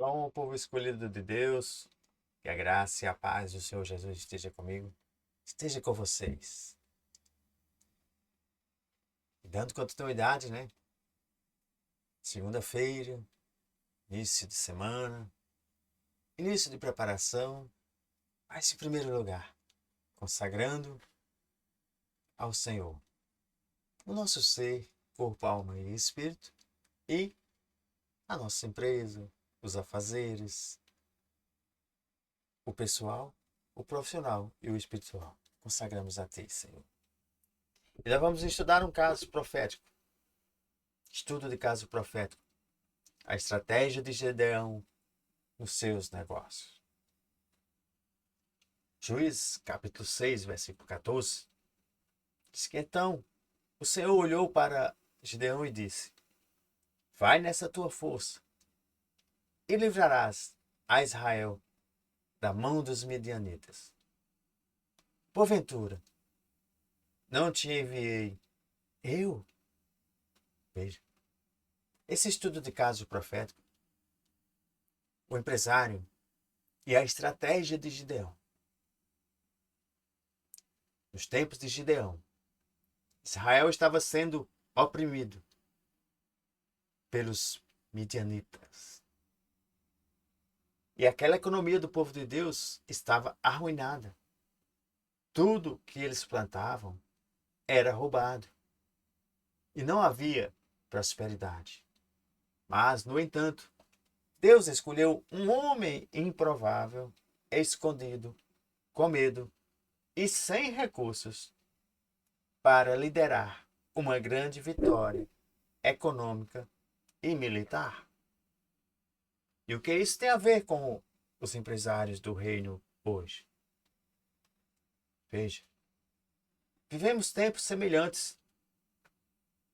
Então, o povo escolhido de Deus, que a graça e a paz do Senhor Jesus esteja comigo, esteja com vocês. E dando continuidade, né? Segunda-feira, início de semana, início de preparação, mas em primeiro lugar, consagrando ao Senhor o nosso ser, corpo, alma e espírito, e a nossa empresa, os afazeres, o pessoal, o profissional e o espiritual. Consagramos a Ti, Senhor. E nós vamos estudar um caso profético. Estudo de caso profético. A estratégia de Gedeão nos seus negócios. Juízes, capítulo 6, versículo 14. Diz que então o Senhor olhou para Gedeão e disse: Vai nessa tua força e livrarás a Israel da mão dos medianitas. Porventura, não te enviei eu? Veja, esse estudo de caso profético, o empresário e a estratégia de Gideão. Nos tempos de Gideão, Israel estava sendo oprimido pelos midianitas. E aquela economia do povo de Deus estava arruinada. Tudo que eles plantavam era roubado. E não havia prosperidade. Mas, no entanto, Deus escolheu um homem improvável, escondido, com medo e sem recursos para liderar uma grande vitória econômica e militar. E o que isso tem a ver com os empresários do reino hoje? Veja, vivemos tempos semelhantes.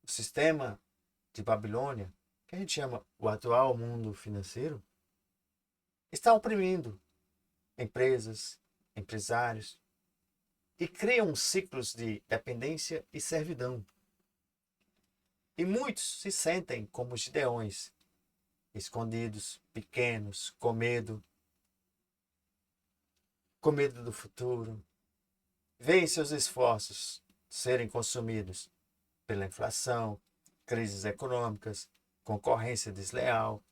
O sistema de Babilônia, que a gente chama o atual mundo financeiro, está oprimindo empresas, empresários e criam ciclos de dependência e servidão. E muitos se sentem como Gideões, escondidos, pequenos, com medo do futuro. Veem seus esforços serem consumidos pela inflação, crises econômicas, concorrência desleal.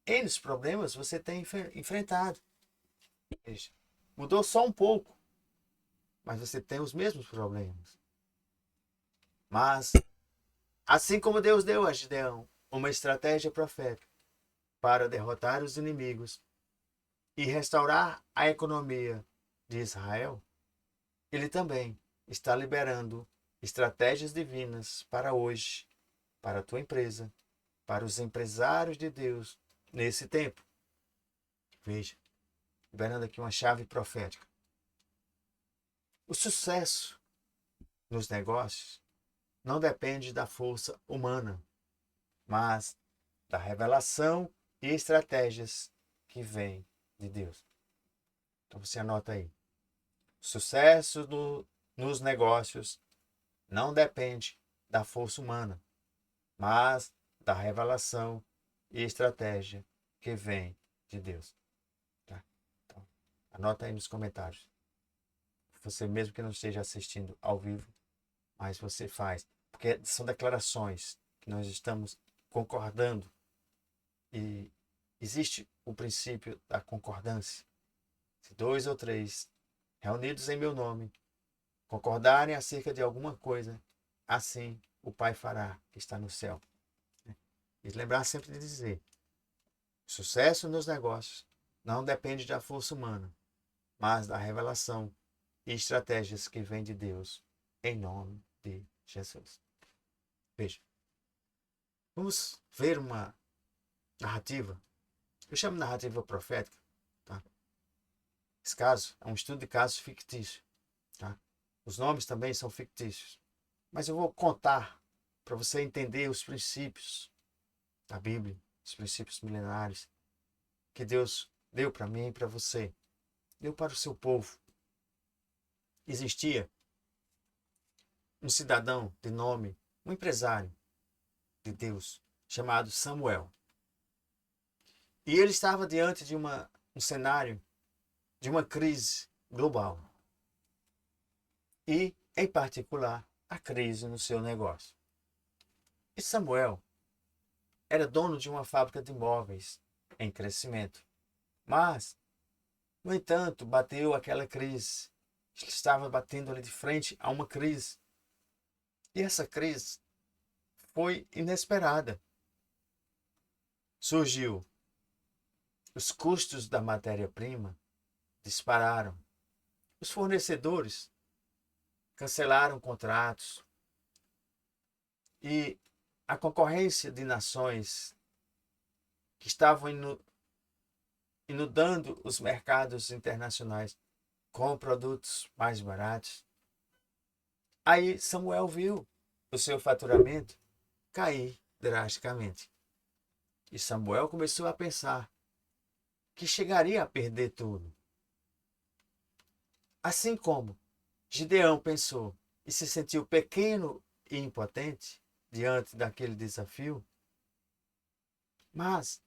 N problemas você tem enfrentado. Veja, mudou só um pouco, mas você tem os mesmos problemas. Mas, assim como Deus deu a Gideão uma estratégia profética para derrotar os inimigos e restaurar a economia de Israel, Ele também está liberando estratégias divinas para hoje, para a tua empresa, para os empresários de Deus nesse tempo. Veja, liberando aqui uma chave profética. O sucesso nos negócios não depende da força humana, mas da revelação e estratégias que vêm de Deus. Então você anota aí. O sucesso nos negócios não depende da força humana, mas da revelação e estratégia que vem de Deus. Tá? Então, anota aí nos comentários. Você mesmo que não esteja assistindo ao vivo, mas você faz. Porque são declarações que nós estamos concordando. E existe o princípio da concordância. Se dois ou três reunidos em meu nome concordarem acerca de alguma coisa, assim o Pai fará que está no céu. E lembrar sempre de dizer: sucesso nos negócios não depende da força humana, mas da revelação e estratégias que vêm de Deus, em nome de Jesus. Veja, vamos ver uma narrativa. Eu chamo de narrativa profética. Tá? Esse caso é um estudo de casos fictícios. Tá? Os nomes também são fictícios. Mas eu vou contar para você entender os princípios da Bíblia, os princípios milenares que Deus deu para mim e para você, deu para o seu povo. Existia um cidadão de nome, um empresário de Deus, chamado Samuel. E ele estava diante de um cenário de uma crise global. E, em particular, a crise no seu negócio. E Samuel era dono de uma fábrica de móveis em crescimento. Mas, no entanto, bateu aquela crise. Ele estava batendo ali de frente a uma crise. E essa crise foi inesperada. Surgiu. Os custos da matéria-prima dispararam. Os fornecedores cancelaram contratos. E a concorrência de nações que estavam inundando os mercados internacionais com produtos mais baratos. Aí Samuel viu o seu faturamento cair drasticamente. E Samuel começou a pensar que chegaria a perder tudo. Assim como Gideão pensou e se sentiu pequeno e impotente diante daquele desafio, mas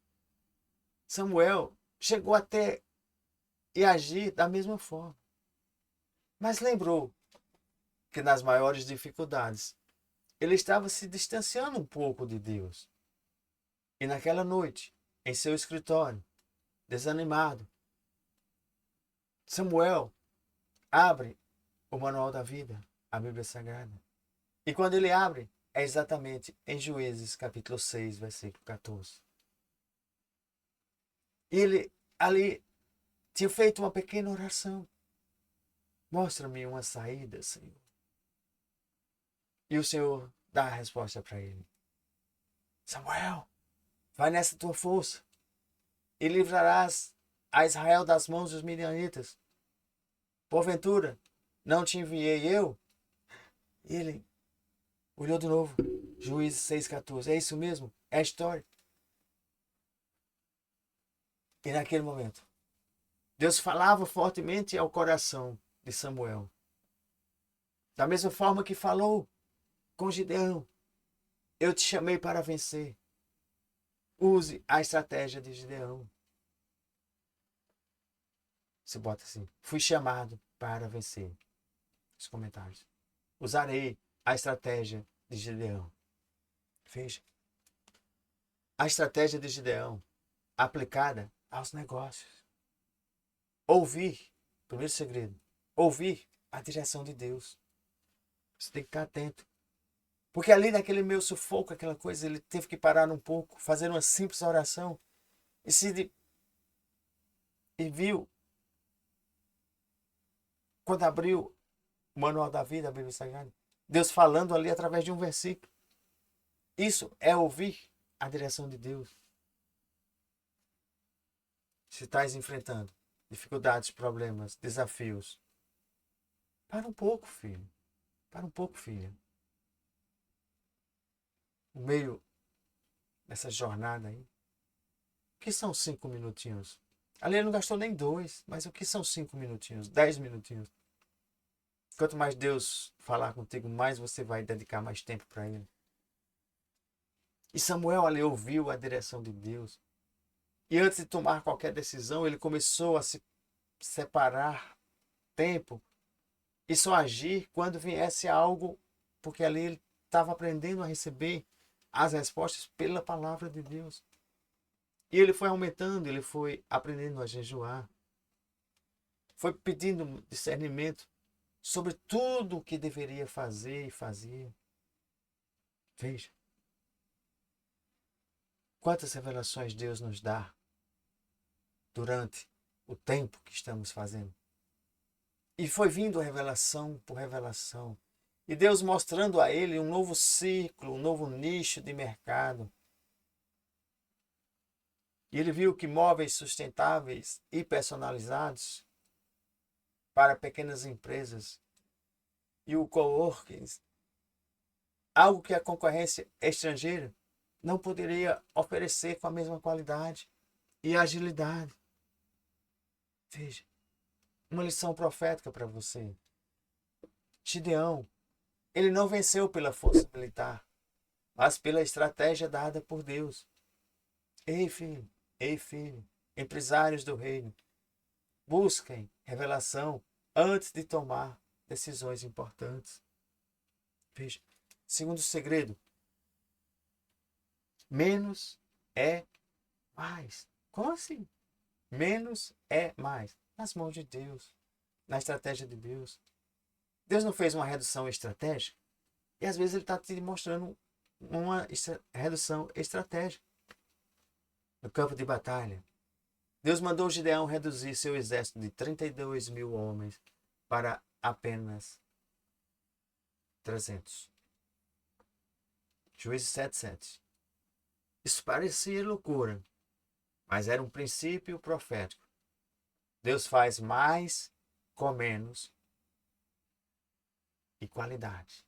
Samuel chegou até e agir da mesma forma. Mas lembrou que nas maiores dificuldades ele estava se distanciando um pouco de Deus. E naquela noite, em seu escritório, desanimado, Samuel abre o Manual da Vida, a Bíblia Sagrada. E quando ele abre, é exatamente em Juízes, capítulo 6, versículo 14. E ele ali tinha feito uma pequena oração. Mostra-me uma saída, Senhor. E o Senhor dá a resposta para ele. Samuel, vai nessa tua força e livrarás a Israel das mãos dos midianitas. Porventura, não te enviei eu? E ele olhou de novo. Juízes 6,14. É isso mesmo? É a história. E naquele momento, Deus falava fortemente ao coração de Samuel. Da mesma forma que falou com Gideão. Eu te chamei para vencer. Use a estratégia de Gideão. Você bota assim. Fui chamado para vencer. Os comentários. Usarei a estratégia de Gideão. Veja. A estratégia de Gideão aplicada aos negócios. Ouvir. Primeiro segredo. Ouvir a direção de Deus. Você tem que ficar atento. Porque ali naquele meu sufoco, aquela coisa, ele teve que parar um pouco, fazer uma simples oração. E viu, quando abriu o Manual da Vida, a Bíblia Sagrada, Deus falando ali através de um versículo. Isso é ouvir a direção de Deus. Se estás enfrentando dificuldades, problemas, desafios, para um pouco, filho. Para um pouco, filha. No meio dessa jornada aí, o que são 5 minutinhos? Ali ele não gastou nem 2, mas o que são 5 minutinhos? 10 minutinhos? Quanto mais Deus falar contigo, mais você vai dedicar mais tempo para Ele. E Samuel ali ouviu a direção de Deus. E antes de tomar qualquer decisão, ele começou a se separar tempo e só agir quando viesse algo, porque ali ele estava aprendendo a receber as respostas pela palavra de Deus. E ele foi aumentando, ele foi aprendendo a jejuar. Foi pedindo discernimento sobre tudo o que deveria fazer e fazia. Veja. Quantas revelações Deus nos dá durante o tempo que estamos fazendo. E foi vindo revelação por revelação. E Deus mostrando a ele um novo ciclo, um novo nicho de mercado. E ele viu que móveis sustentáveis e personalizados para pequenas empresas e o coworking, algo que a concorrência estrangeira não poderia oferecer com a mesma qualidade e agilidade. Veja, uma lição profética para você. Gideão, ele não venceu pela força militar, mas pela estratégia dada por Deus. Ei, filho, Ei, filho, empresários do reino, busquem revelação antes de tomar decisões importantes. Veja, segundo segredo, menos é mais. Como assim? Menos é mais. Nas mãos de Deus, na estratégia de Deus. Deus não fez uma redução estratégica? E às vezes ele está te mostrando uma redução estratégica no campo de batalha. Deus mandou Gideão reduzir seu exército de 32 mil homens para apenas 300. Juízes 7:7. Isso parecia loucura, mas era um princípio profético. Deus faz mais com menos e qualidade.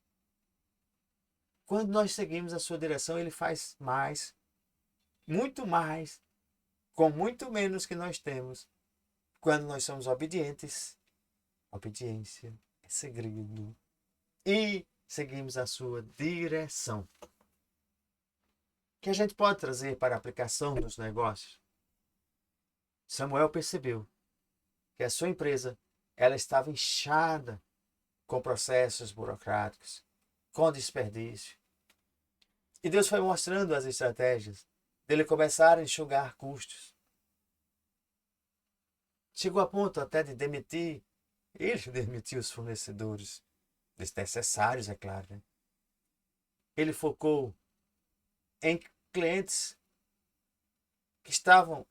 Quando nós seguimos a sua direção, ele faz mais, muito mais, com muito menos que nós temos. Quando nós somos obedientes, obediência é segredo. E seguimos a sua direção. Que a gente pode trazer para a aplicação nos negócios. Samuel percebeu que a sua empresa ela estava inchada com processos burocráticos, com desperdício. E Deus foi mostrando as estratégias dele começar a enxugar custos. Chegou a ponto até de demitir. Ele demitiu os fornecedores desnecessários, é claro. Né? Ele focou em clientes que estavam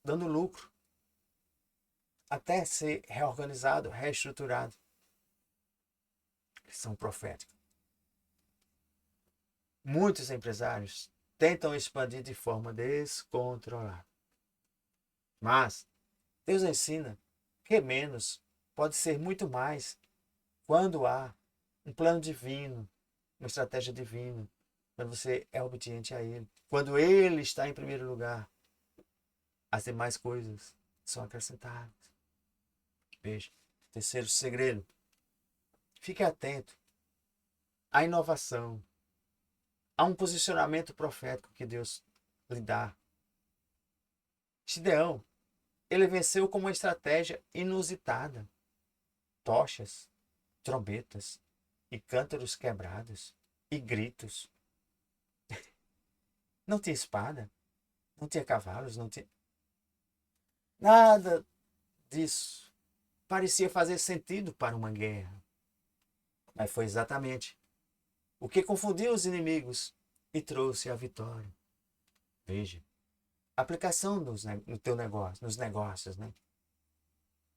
dando lucro até ser reorganizado, reestruturado. Lição profética. Muitos empresários tentam expandir de forma descontrolada. Mas Deus ensina que menos pode ser muito mais quando há um plano divino, uma estratégia divina, quando você é obediente a Ele. Quando Ele está em primeiro lugar, as demais coisas são acrescentadas. Veja, terceiro segredo. Fique atento à inovação, a um posicionamento profético que Deus lhe dá. Gideão, ele venceu com uma estratégia inusitada. Tochas, trombetas e cântaros quebrados e gritos. Não tinha espada, não tinha cavalos, não tinha... Nada disso parecia fazer sentido para uma guerra. Mas foi exatamente o que confundiu os inimigos e trouxe a vitória. Veja, aplicação no teu negócio, nos negócios, né?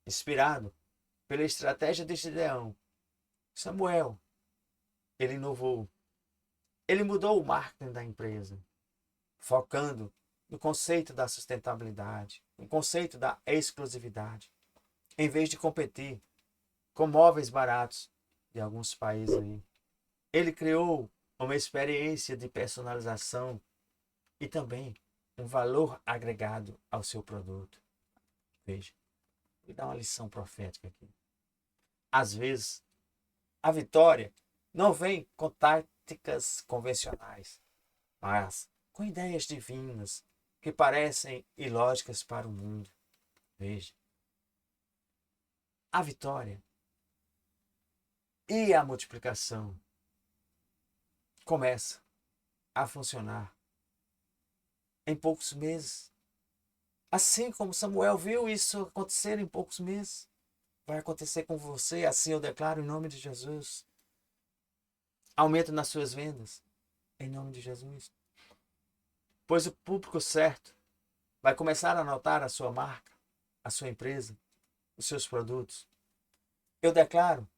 Inspirado pela estratégia de Gideão, Samuel, ele inovou. Ele mudou o marketing da empresa, focando no conceito da sustentabilidade, no conceito da exclusividade, em vez de competir com móveis baratos de alguns países aí. Ele criou uma experiência de personalização e também um valor agregado ao seu produto. Veja, vou dar uma lição profética aqui. Às vezes, a vitória não vem com táticas convencionais, mas com ideias divinas que parecem ilógicas para o mundo. Veja, a vitória e a multiplicação começa a funcionar em poucos meses. Assim como Samuel viu isso acontecer em poucos meses, vai acontecer com você, assim eu declaro em nome de Jesus. Aumento nas suas vendas, em nome de Jesus. Pois o público certo vai começar a notar a sua marca, a sua empresa, os seus produtos. Eu declaro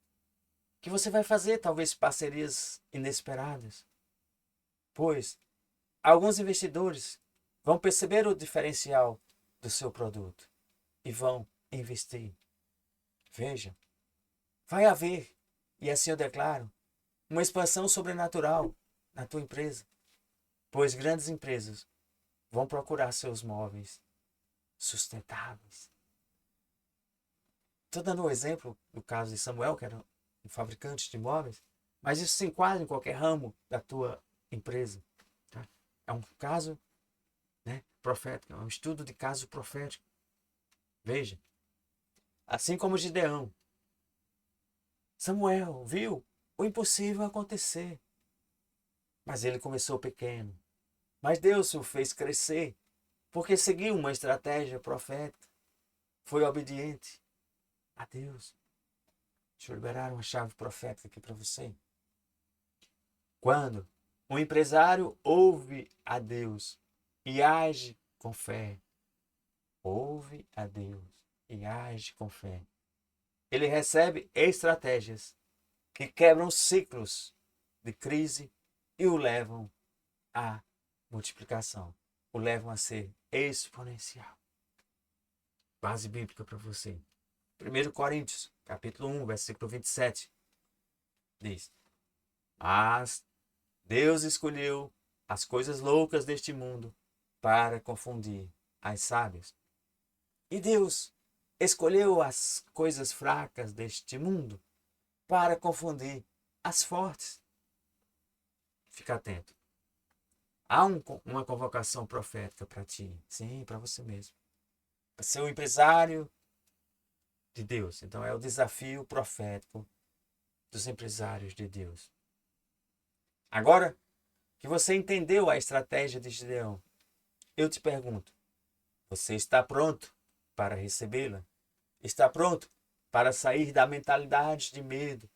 que você vai fazer talvez parcerias inesperadas, pois alguns investidores vão perceber o diferencial do seu produto e vão investir. Veja, vai haver, e assim eu declaro, uma expansão sobrenatural na tua empresa, pois grandes empresas vão procurar seus móveis sustentáveis. Estou dando um exemplo do caso de Samuel, que era um fabricante de móveis, mas isso se enquadra em qualquer ramo da tua empresa. Tá? É um caso, né, profética, é um estudo de caso profético. Veja, assim como Gideão, Samuel viu o impossível acontecer, mas ele começou pequeno. Mas Deus o fez crescer, porque seguiu uma estratégia profética, foi obediente a Deus. Deixa eu liberar uma chave profética aqui para você. Quando um empresário ouve a Deus e age com fé, ouve a Deus e age com fé, ele recebe estratégias que quebram ciclos de crise e o levam à multiplicação, o levam a ser exponencial. Base bíblica para você. 1 Coríntios, capítulo 1, versículo 27, diz: Mas Deus escolheu as coisas loucas deste mundo para confundir as sábias. E Deus escolheu as coisas fracas deste mundo para confundir as fortes. Fica atento. Há uma convocação profética para ti. Sim, para você mesmo. Para ser um empresário de Deus. Então é o desafio profético dos empresários de Deus. Agora que você entendeu a estratégia de Gideão, eu te pergunto, você está pronto para recebê-la? Está pronto para sair da mentalidade de medo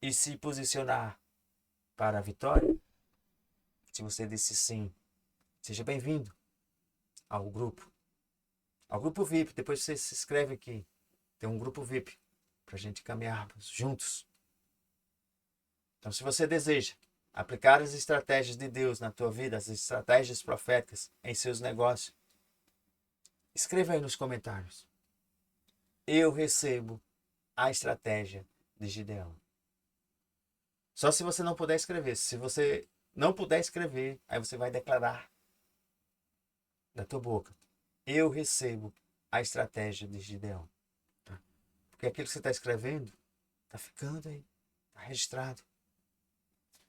e se posicionar para a vitória? Se você disse sim, seja bem-vindo ao grupo. Ao grupo VIP. Depois você se inscreve aqui. Tem um grupo VIP para a gente caminharmos juntos. Então, se você deseja aplicar as estratégias de Deus na tua vida, as estratégias proféticas em seus negócios, escreva aí nos comentários. Eu recebo a estratégia de Gideão. Só se você não puder escrever. Se você não puder escrever, aí você vai declarar da tua boca: eu recebo a estratégia de Gideão. Tá? Porque aquilo que você está escrevendo está ficando aí, está registrado.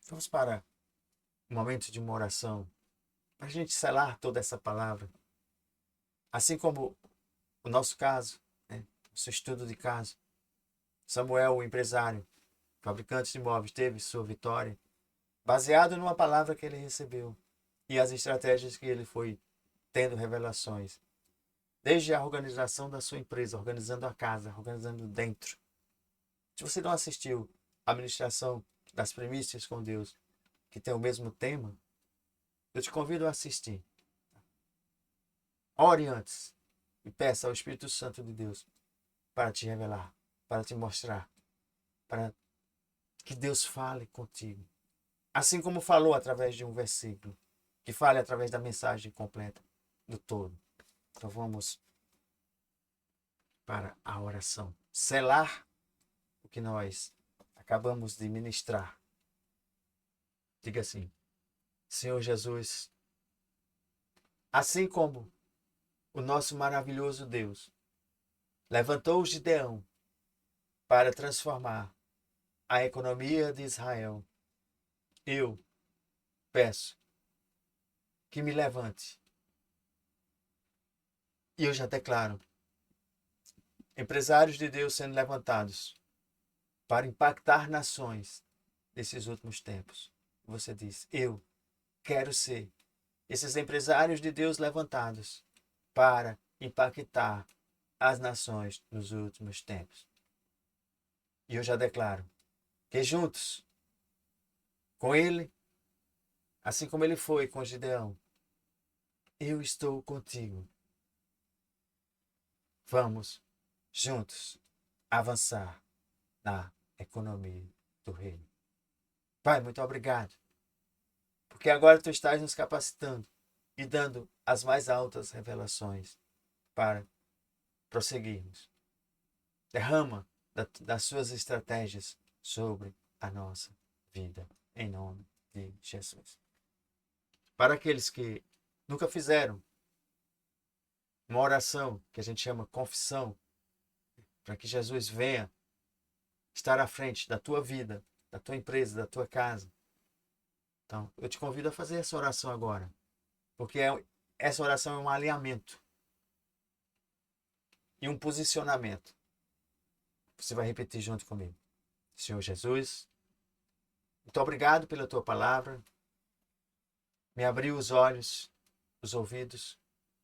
Vamos para um momento de uma oração, para a gente selar toda essa palavra. Assim como o nosso caso, né? O seu estudo de caso. Samuel, o empresário, fabricante de imóveis, teve sua vitória baseado numa palavra que ele recebeu e as estratégias que ele foi tendo revelações. Desde a organização da sua empresa, organizando a casa, organizando dentro. Se você não assistiu à ministração das primícias com Deus, que tem o mesmo tema, eu te convido a assistir. Ore antes e peça ao Espírito Santo de Deus para te revelar, para te mostrar, para que Deus fale contigo. Assim como falou através de um versículo, que fale através da mensagem completa do todo. Então vamos para a oração. Selar o que nós acabamos de ministrar. Diga assim: Senhor Jesus, assim como o nosso maravilhoso Deus levantou Gideão para transformar a economia de Israel, eu peço que me levante. E eu já declaro empresários de Deus sendo levantados para impactar nações nesses últimos tempos. Você diz: eu quero ser esses empresários de Deus levantados para impactar as nações nos últimos tempos. E eu já declaro que juntos, com ele, assim como ele foi com Gideão, eu estou contigo. Vamos juntos avançar na economia do reino. Pai, muito obrigado, porque agora tu estás nos capacitando e dando as mais altas revelações para prosseguirmos. Derrama das suas estratégias sobre a nossa vida, em nome de Jesus. Para aqueles que nunca fizeram uma oração que a gente chama confissão, para que Jesus venha estar à frente da tua vida, da tua empresa, da tua casa. Então, eu te convido a fazer essa oração agora, porque essa oração é um alinhamento e um posicionamento. Você vai repetir junto comigo. Senhor Jesus, muito obrigado pela tua palavra. Me abriu os olhos, os ouvidos,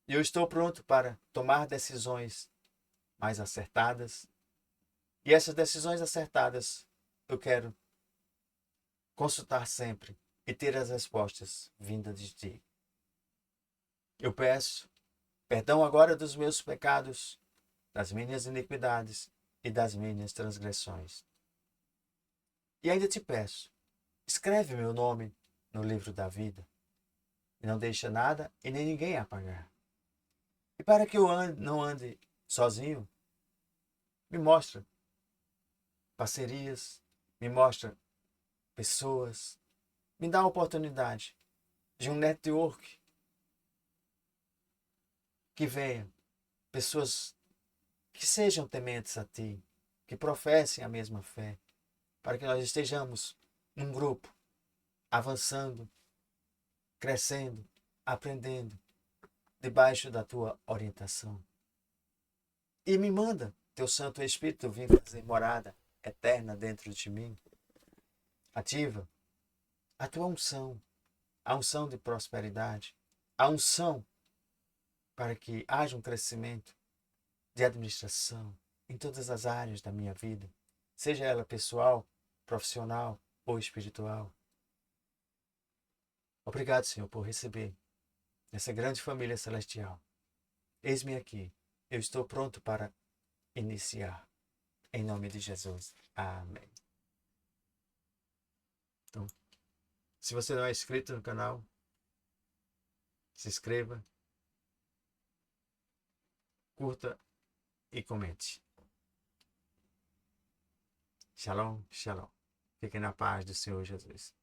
e eu estou pronto para tomar decisões mais acertadas. E essas decisões acertadas eu quero consultar sempre e ter as respostas vindas de ti. Eu peço perdão agora dos meus pecados, das minhas iniquidades e das minhas transgressões. E ainda te peço, escreve meu nome no livro da vida e não deixa nada e nem ninguém apagar. E para que eu não ande sozinho, me mostra parcerias, me mostra pessoas, me dá a oportunidade de um network que venha, pessoas que sejam tementes a ti, que professem a mesma fé, para que nós estejamos num grupo, avançando, crescendo, aprendendo, debaixo da tua orientação. E me manda teu Santo Espírito vir fazer morada eterna dentro de mim. Ativa a tua unção, a unção de prosperidade, a unção para que haja um crescimento de administração em todas as áreas da minha vida, seja ela pessoal, profissional ou espiritual. Obrigado, Senhor, por receber essa grande família celestial. Eis-me aqui, eu estou pronto para iniciar. Em nome de Jesus. Amém. Então, se você não é inscrito no canal, se inscreva, curta e comente. Shalom, shalom. Fiquem na paz do Senhor Jesus.